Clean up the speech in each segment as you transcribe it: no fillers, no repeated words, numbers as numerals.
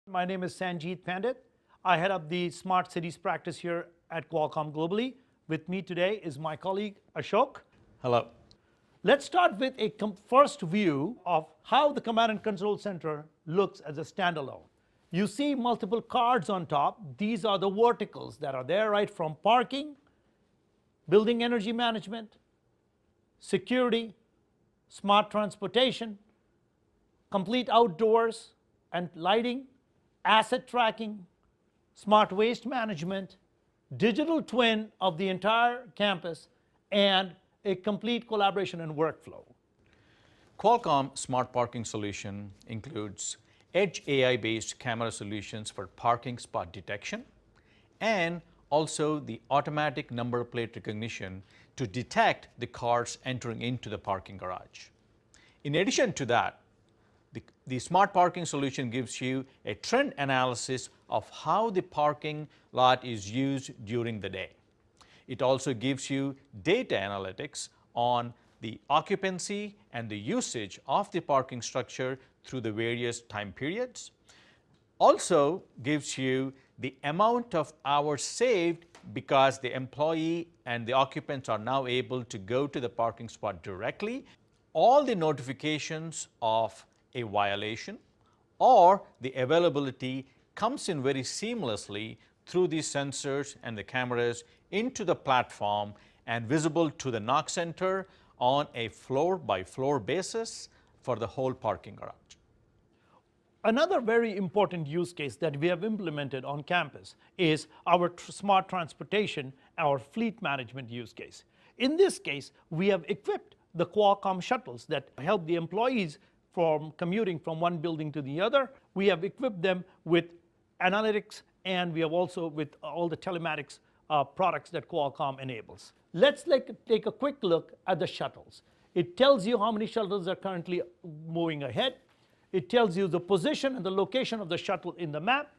My name is Sanjeet Pandit. I head up the Smart Cities practice here at Qualcomm globally. With me today is my colleague Ashok. Hello. Let's start with a first view of how the command and control center looks as a standalone. You see multiple cards on top. These are the verticals that are there, right from parking, building energy management, security, smart transportation, complete outdoors and lighting, asset tracking, smart waste management, digital twin of the entire campus, and a complete collaboration and workflow. Qualcomm Smart Parking Solution includes edge AI-based camera solutions for parking spot detection and also the automatic number plate recognition to detect the cars entering into the parking garage. In addition to that, the smart parking solution gives you a trend analysis of how the parking lot is used during the day. It also gives you data analytics on the occupancy and the usage of the parking structure through the various time periods. Also gives you the amount of hours saved because the employee and the occupants are now able to go to the parking spot directly. All the notifications of a violation or the availability comes in very seamlessly through these sensors and the cameras into the platform and visible to the knock center on a floor by floor basis for the whole parking garage. Another very important use case that we have implemented on campus is our smart transportation, our fleet management use case. In this case, we have equipped the Qualcomm shuttles that help the employees from commuting from one building to the other. We have equipped them with analytics, and we have also with all the telematics products that Qualcomm enables. Let's take a quick look at the shuttles. It tells you how many shuttles are currently moving ahead. It tells you the position and the location of the shuttle in the map.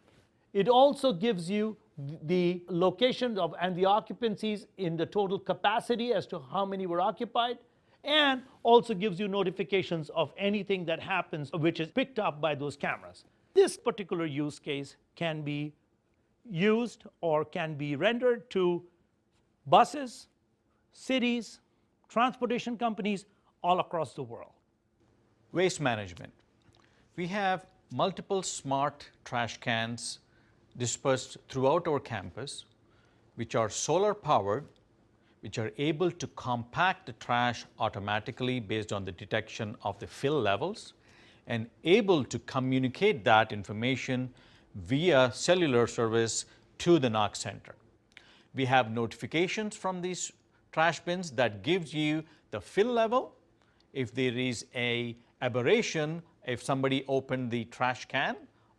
It also gives you the location of and the occupancies in the total capacity as to how many were occupied, and also gives you notifications of anything that happens which is picked up by those cameras. This particular use case can be used or can be rendered to buses, cities, transportation companies all across the world. Waste management. We have multiple smart trash cans dispersed throughout our campus, which are solar powered, which are able to compact the trash automatically based on the detection of the fill levels and able to communicate that information via cellular service to the knock center. We have notifications from these trash bins that gives you the fill level, if there is an aberration, if somebody opened the trash can,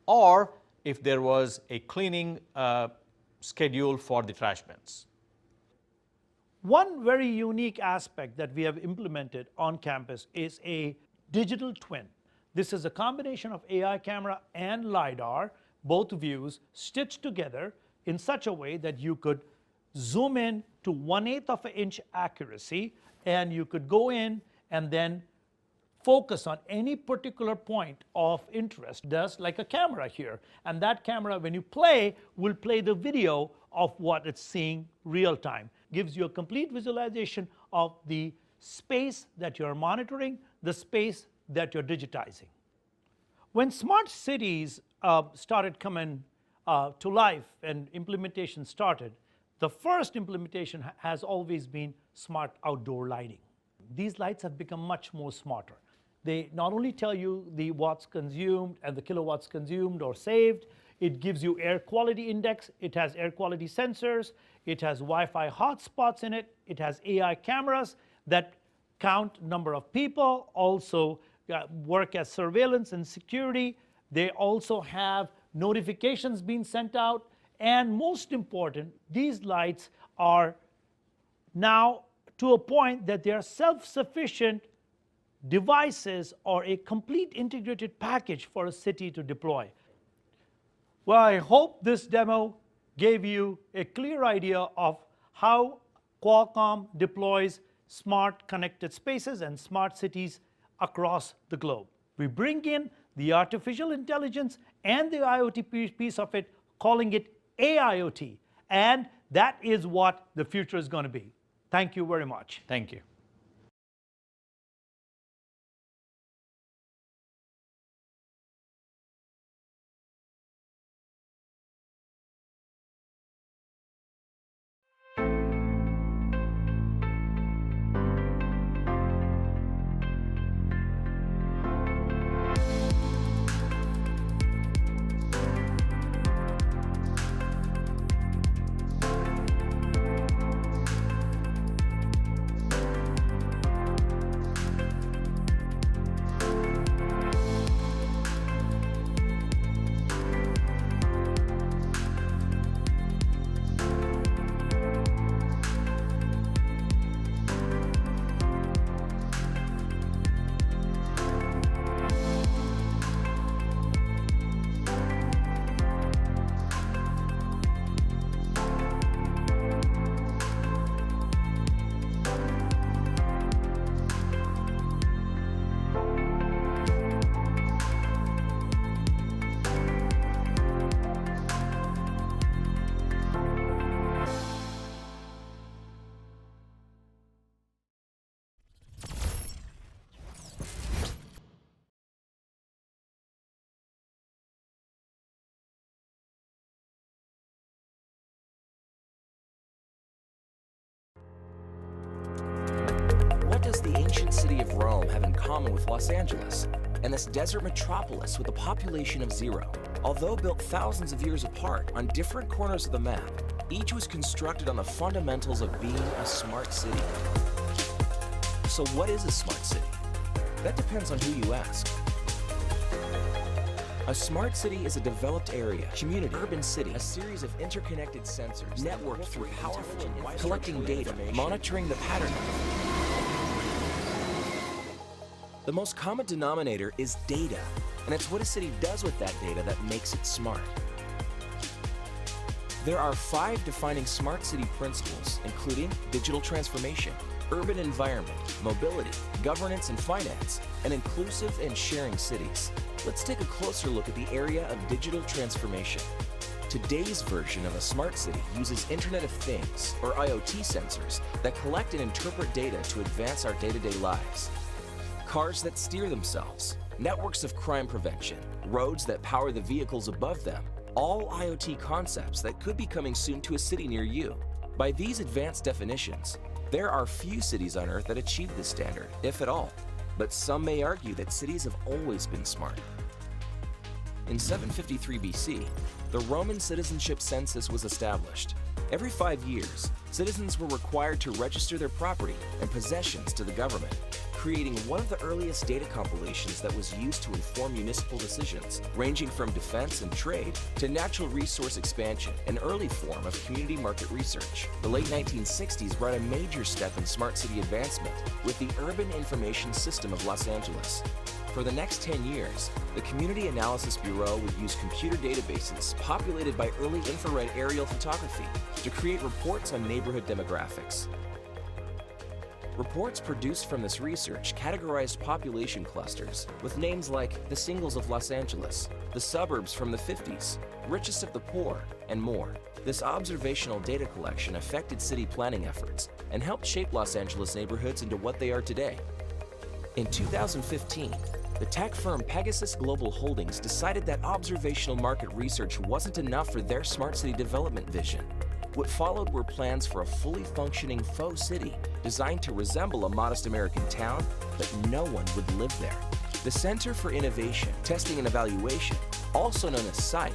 or if there was a cleaning schedule for the trash bins. One very unique aspect that we have implemented on campus is a digital twin. This is a combination of AI camera and LiDAR, both views stitched together in such a way that you could zoom in to 1/8 of an inch accuracy, and you could go in and then focus on any particular point of interest, just like a camera here. And that camera, when you play, will play the video of what it's seeing real time. Gives you a complete visualization of the space that you're monitoring, the space that you're digitizing. When smart cities started coming to life and implementation started, the first implementation has always been smart outdoor lighting. These lights have become much more smarter. They not only tell you the watts consumed and the kilowatts consumed or saved, it gives you air quality index, it has air quality sensors, it has Wi-Fi hotspots in it, it has AI cameras that count number of people, also work as surveillance and security. They also have notifications being sent out, and most important, these lights are now to a point that they are self-sufficient devices or a complete integrated package for a city to deploy. Well, I hope this demo gave you a clear idea of how Qualcomm deploys smart connected spaces and smart cities across the globe. We bring in the artificial intelligence and the IoT piece of it, calling it AIoT. And that is what the future is going to be. Thank you very much. Thank you. What does the ancient city of Rome have in common with Los Angeles and this desert metropolis with a population of 0? Although built thousands of years apart on different corners of the map, each was constructed on the fundamentals of being a smart city. So what is a smart city? That depends on who you ask. A smart city is a developed area, community, urban city, a series of interconnected sensors networked through powerful and collecting data, monitoring the pattern. The most common denominator is data, and it's what a city does with that data that makes it smart. There are 5 defining smart city principles, including digital transformation, urban environment, mobility, governance and finance, and inclusive and sharing cities. Let's take a closer look at the area of digital transformation. Today's version of a smart city uses Internet of Things, or IoT sensors, that collect and interpret data to advance our day-to-day lives. Cars that steer themselves, networks of crime prevention, roads that power the vehicles above them, all IoT concepts that could be coming soon to a city near you. By these advanced definitions, there are few cities on Earth that achieve this standard, if at all. But some may argue that cities have always been smart. In 753 BC, the Roman citizenship census was established. Every 5 years, citizens were required to register their property and possessions to the government, creating one of the earliest data compilations that was used to inform municipal decisions, ranging from defense and trade to natural resource expansion, an early form of community market research. The late 1960s brought a major step in smart city advancement with the Urban Information System of Los Angeles. For the next 10 years, the Community Analysis Bureau would use computer databases populated by early infrared aerial photography to create reports on neighborhood demographics. Reports produced from this research categorized population clusters with names like the Singles of Los Angeles, the suburbs from the 50s, richest of the poor, and more. This observational data collection affected city planning efforts and helped shape Los Angeles neighborhoods into what they are today. In 2015, the tech firm Pegasus Global Holdings decided that observational market research wasn't enough for their smart city development vision. What followed were plans for a fully functioning faux city designed to resemble a modest American town, but no one would live there. The Center for Innovation, Testing and Evaluation, also known as SITE,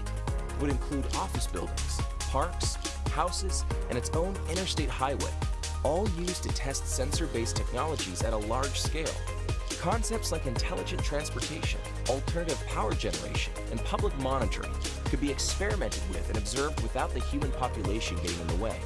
would include office buildings, parks, houses, and its own interstate highway, all used to test sensor-based technologies at a large scale. Concepts like intelligent transportation, alternative power generation, and public monitoring could be experimented with and observed without the human population getting in the way.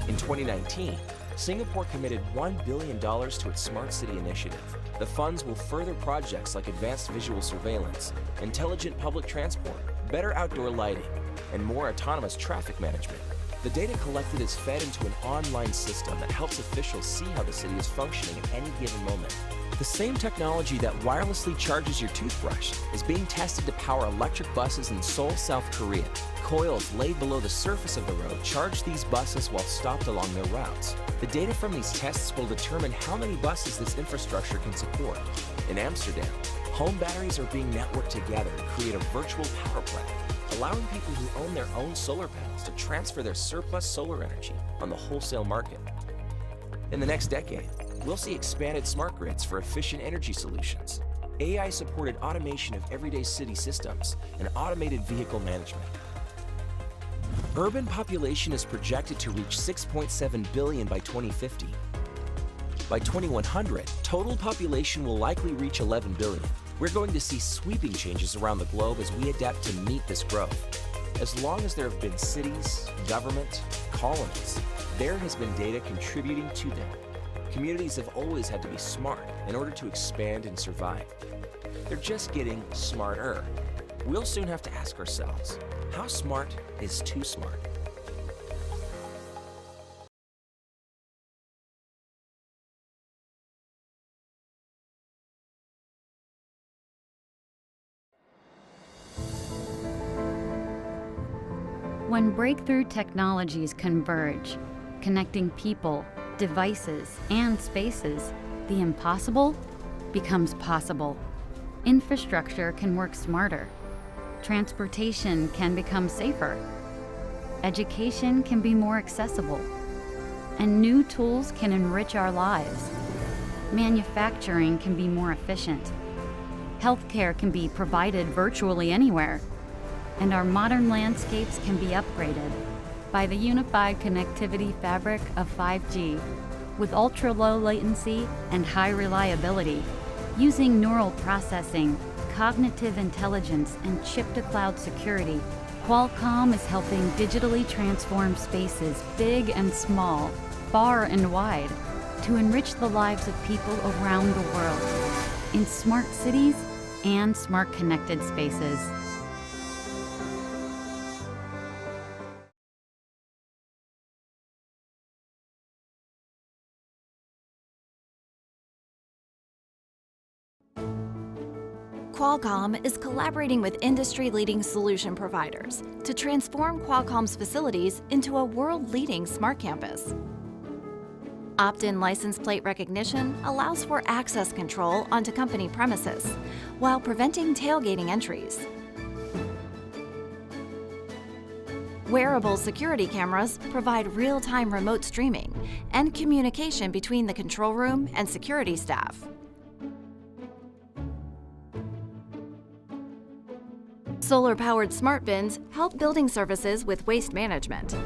In 2019, Singapore committed $1 billion to its Smart City initiative. The funds will further projects like advanced visual surveillance, intelligent public transport, better outdoor lighting, and more autonomous traffic management. The data collected is fed into an online system that helps officials see how the city is functioning at any given moment. The same technology that wirelessly charges your toothbrush is being tested to power electric buses in Seoul, South Korea. Coils laid below the surface of the road charge these buses while stopped along their routes. The data from these tests will determine how many buses this infrastructure can support. In Amsterdam, home batteries are being networked together to create a virtual power plant, allowing people who own their own solar panels to transfer their surplus solar energy on the wholesale market. In the next decade, we'll see expanded smart grids for efficient energy solutions, AI-supported automation of everyday city systems, and automated vehicle management. Urban population is projected to reach 6.7 billion by 2050. By 2100, total population will likely reach 11 billion. We're going to see sweeping changes around the globe as we adapt to meet this growth. As long as there have been cities, government, colonies, there has been data contributing to them. Communities have always had to be smart in order to expand and survive. They're just getting smarter. We'll soon have to ask ourselves, how smart is too smart? When breakthrough technologies converge, connecting people, devices, and spaces, the impossible becomes possible. Infrastructure can work smarter. Transportation can become safer. Education can be more accessible. And new tools can enrich our lives. Manufacturing can be more efficient. Healthcare can be provided virtually anywhere. And our modern landscapes can be upgraded by the unified connectivity fabric of 5G with ultra-low latency and high reliability. Using neural processing, cognitive intelligence, and chip-to-cloud security, Qualcomm is helping digitally transform spaces big and small, far and wide, to enrich the lives of people around the world in smart cities and smart connected spaces. Qualcomm is collaborating with industry-leading solution providers to transform Qualcomm's facilities into a world-leading smart campus. Opt-in license plate recognition allows for access control onto company premises while preventing tailgating entries. Wearable security cameras provide real-time remote streaming and communication between the control room and security staff. Solar-powered smart bins help building services with waste management.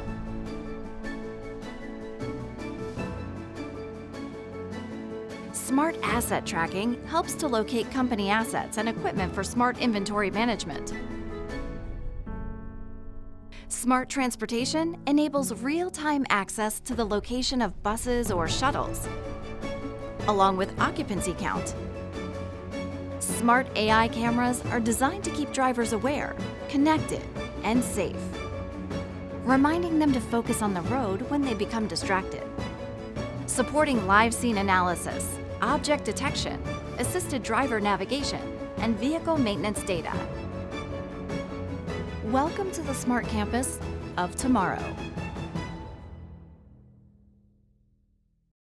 Smart asset tracking helps to locate company assets and equipment for smart inventory management. Smart transportation enables real-time access to the location of buses or shuttles, along with occupancy count. Smart AI cameras are designed to keep drivers aware, connected, and safe, reminding them to focus on the road when they become distracted. Supporting live scene analysis, object detection, assisted driver navigation, and vehicle maintenance data. Welcome to the smart campus of tomorrow.